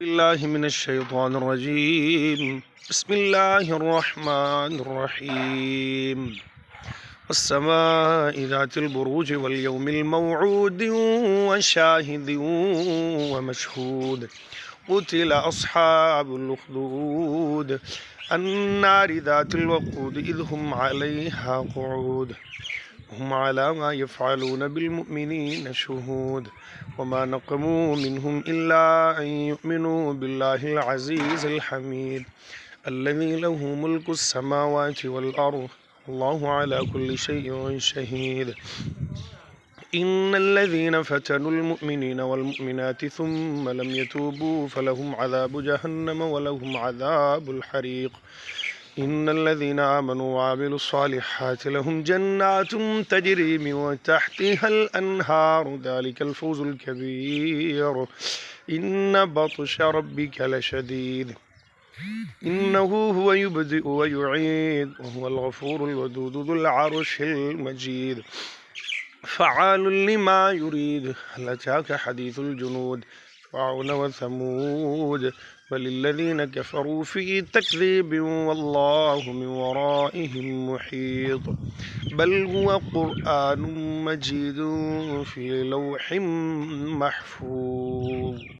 बिल्लाहि मिनश्शैतानिर्रजीम बिस्मिल्लाहिर्रहमानिर्रहीम वस्समाइ ज़ातिल बुरूज वल यौमिल मौऊद वशाहिदिन वमशहूद क़ुतिल अस्हाबुल उख़्दूद अन्नारि ज़ातिल वक़ूद इज़ हुम अलैहा क़ुऊद हुम अला मा यफ़अलून बिलमुमिनीन शुहूद वमा नक़मू मिनहुम इल्ला अन युमिनू बिल्लाहिल अज़ीज़िल हमीद अल्लज़ी लहू मुल्कुस समावाति वल अर्ज़ वल्लाहु अला कुल्लि शैइन शहीद इन्नल्लज़ीना फ़तनुल मुमिनीना वल मुमिनाति सुम्मा लम यतूबू फलहुम अज़ाबु जहन्नम वलहुम अज़ाबुल हरीक़ इन्नल्लज़ीना आमनू वअमिलुस्सालिहाति लहुम जन्नातुन तजरी मिन तहतिहल अन्हारु ज़ालिकल फ़ौज़ुल कबीर इन्न बत्श रब्बिक लशदीद इन्नहु हुवा युब्दिउ व युईद व हुवल गफूरुल वदूद ज़ुल अर्शिल मजीद फ़अालुल लिमा युरीद हल अताका हदीसुल जुनूद फ़िरऔन व समूद बलिल्लज़ीना कफ़रू फ़ी तकज़ीबिन वल्लाहु मिन वराइहिम मुहीत बल हुवा क़ुरआनुम मजीदुन फ़ी लौहिम महफ़ूज़।